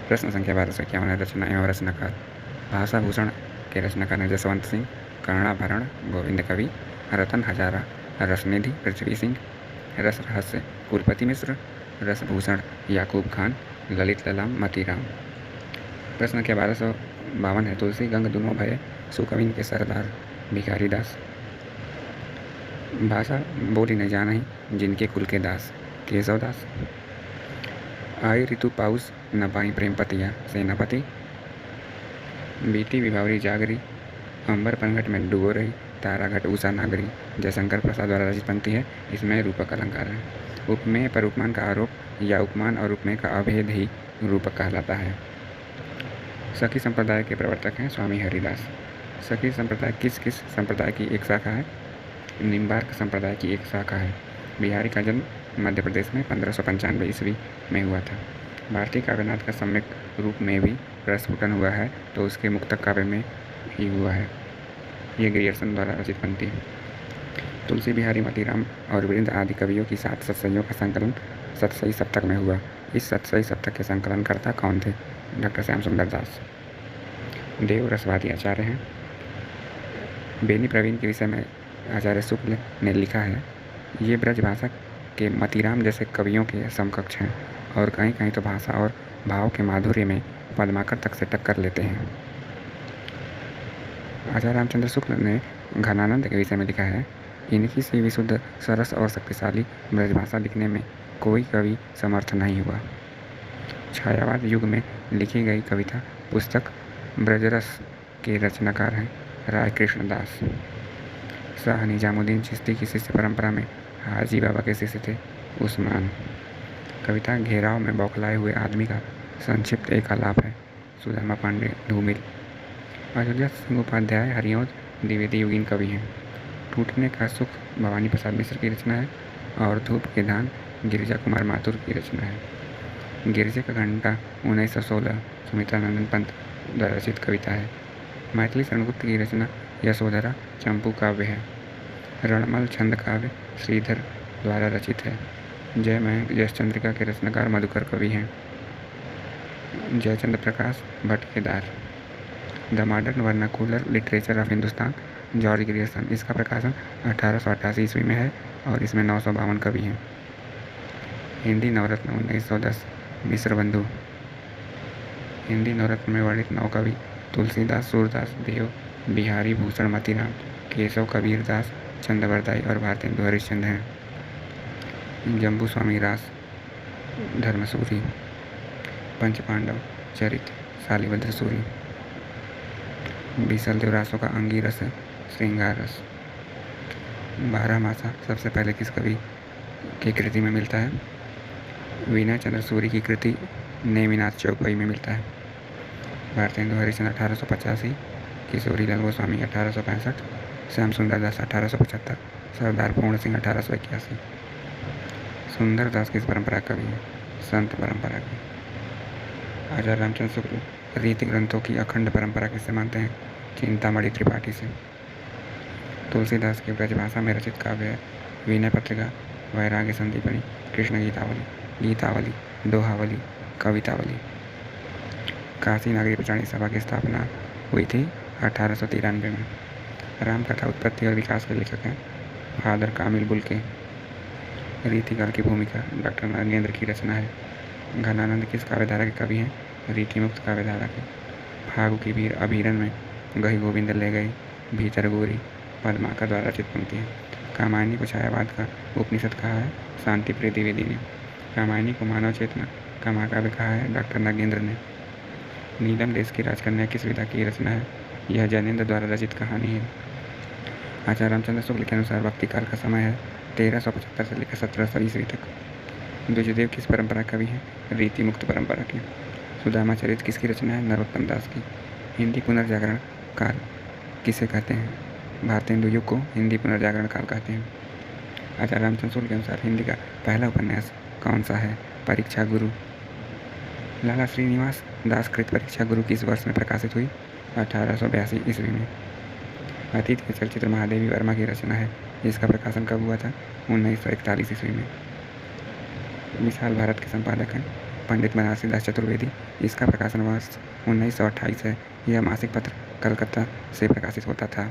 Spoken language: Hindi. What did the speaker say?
प्रश्न संख्या 1251 रचना एवं रचनाकार। भाषा भूषण के रचनाकार हैं जसवंत सिंह, कर्णाभरण गोविंद कवि, रतन हजारा, रसनिधि पृथ्वी सिंह, रस रहस्य कुलपति मिश्र, रसभूषण याकूब खान, ललित ललाम मतीराम। प्रश्न संख्या 1252 है तुलसी गंग दुनों भय सुकविन के सरदार भिखारी दास। भाषा बोली न जानहि जिनके कुल के दास केशव दास। आई ऋतु पाउस न पाई प्रेम पतिया सेनापति। बीती विभावरी जागरी अंबर पनघट में डूबो रही तारा घट उषा नागरी। जयशंकर प्रसाद द्वारा रचित पंक्ति है, इसमें रूपक अलंकार है। उपमेय पर उपमान का आरोप या उपमान और उपमेय का अभेद ही रूपक कहलाता है। सखी संप्रदाय के प्रवर्तक हैं स्वामी हरिदास। सखी संप्रदाय किस किस संप्रदाय की एक शाखा है? निम्बार्क संप्रदाय की एक शाखा है। बिहारी का जन्म मध्य प्रदेश में 1595 ईस्वी में हुआ था। भारतीय काव्यनाथ का सम्यक रूप में भी प्रस्फुटन हुआ है तो उसके मुक्तक काव्य में ही हुआ है। ये ग्रियर्सन द्वारा रचित पंक्ति है। तुलसी बिहारी मतीराम और वृंद आदि कवियों की 7 सत्सइयों का संकलन सतसई सप्तक में हुआ। इस सतसई सप्तक के संकलनकर्ता कौन थे? डॉक्टर श्याम सुंदर दास। देव रसवादी आचार्य हैं। बेनी प्रवीण के विषय में आचार्य शुक्ल ने लिखा है, ये ब्रज भाषा के मतीराम जैसे कवियों के समकक्ष हैं और कहीं कहीं तो भाषा और भाव के माधुर्य में पद्माकर तक से टक्कर लेते हैं। आचार्य रामचंद्र शुक्ल ने घनानंद के विषय में लिखा है, इनकी सी विशुद्ध सरस और शक्तिशाली ब्रजभाषा लिखने में कोई कवि समर्थ नहीं हुआ। छायावाद युग में लिखी गई कविता पुस्तक ब्रजरस के रचनाकार हैं राय कृष्ण दास। शाह निजामुद्दीन चिश्ती की शिष्य परंपरा में हाजी बाबा के शिष्य थे उस्मान। कविता घेराव में बौखलाए हुए आदमी का संक्षिप्त एक आलाप है सुदामा पांडे धूमिल। अयोध्या सिंह उपाध्याय हरिओं द्विवेदी युगीन कवि हैं। टूटने का सुख भवानी प्रसाद मिश्र की रचना है और धूप के धान गिरिजा कुमार माथुर की रचना है। गिरजे का घंटा 1916 सुमित्रानंदन पंत द्वारा रचित कविता है। मैथिली शरणगुप्त की रचना यशोधरा चंपू काव्य है। रणमल छंद काव्य श्रीधर द्वारा रचित है। जय में यशचंद्रिका के रचनाकार मधुकर कवि हैं। Jaichandra Prakash Bhatt Kedar. The modern vernacular literature of Hindustan George Grierson. इसका प्रकाशन 1888 ईस्वी में है और इसमें 952 कवि हैं। हिंदी नवरत्न 1910 मिश्र बंधु। हिंदी नवरत्न में वर्णित 9 कवि तुलसीदास, सूरदास, देव, बिहारी भूषण मतीराम, केशव कबीर दास, चंद्रवरदाई और भारतेंदु हरिश्चंद्र हैं। जम्बू स्वामी रास धर्मसूरी। पंचपांडव चरित शालिभद्र सूरी। बीसल देव रासों का अंगीरस श्रृंगार रस। 12 मासा सबसे पहले किस कवि की कृति में मिलता है? विनय चंद्र सूरी की कृति नेमिनाथ चौपाई में मिलता है। भारतेंदु हरिश्चंद्र 1885, किशोरीलाल गोस्वामी 1865, श्याम सुंदर दास 1875, सरदार पूर्ण सिंह 1881। सुंदर दास किस परंपरा कवि हैं? संत परंपरा के। आचार्य रामचंद्र शुक्ल रीति ग्रंथों की अखंड परंपरा किससे मानते हैं? चिंतामणि त्रिपाठी से। तुलसीदास की ब्रजभाषा में रचित काव्य है विनय पत्रिका, वैराग्य संदीपनी, कृष्ण गीतावली, गीतावली, दोहावली, कवितावली। काशी नागरी प्रचारणी सभा की स्थापना हुई थी 1893 में। रामकथा उत्पत्ति और विकास के लेखक हैं फादर कामिल बुल्के। रीतिकाल की भूमिका डॉक्टर नरेंद्र की रचना है। घनानंद किस काव्यधारा के कवि हैं? रीतिमुक्त काव्यधारा के। फागु की भीड़ अभीरन में गही गोविंद ले गई भीतर गोरी पद्माकर द्वारा रचित पंक्ति है। कामायनी को छायावाद का उपनिषद कहा है शांति प्रिय द्विवेदी ने। रामायणी को मानव चेतना का महाकाव्य कहा है डॉक्टर नागेंद्र ने। नीलम देश की राजकन्या किस विधा की रचना है? यह जैनेन्द्र द्वारा रचित कहानी है। आचार्य रामचंद्र शुक्ल के अनुसार भक्ति काल का समय है 1375 से लेकर 1700 ईस्वी तक। द्विजदेव किस परंपरा कवि हैं? रीति मुक्त परंपरा के। सुदामा चरित किसकी रचना है? नरोत्तम दास की। हिंदी पुनर्जागरण काल किसे कहते हैं? भारतेंदु युग को हिंदी पुनर्जागरण काल कहते हैं। आचार्य रामचंद्र शुक्ल के अनुसार हिंदी का पहला उपन्यास कौन सा है? परीक्षा गुरु। लाला श्रीनिवास दास कृत परीक्षा गुरु किस वर्ष में प्रकाशित हुई? 1882 ईस्वी में। अतीत के चलचित्र महादेवी वर्मा की रचना है। इसका प्रकाशन कब हुआ था? 1941 ईस्वी में। विशाल भारत के संपादक हैं पंडित बनारसी दास चतुर्वेदी। इसका प्रकाशन वर्ष 1928 है। यह मासिक पत्र कलकत्ता से प्रकाशित होता था।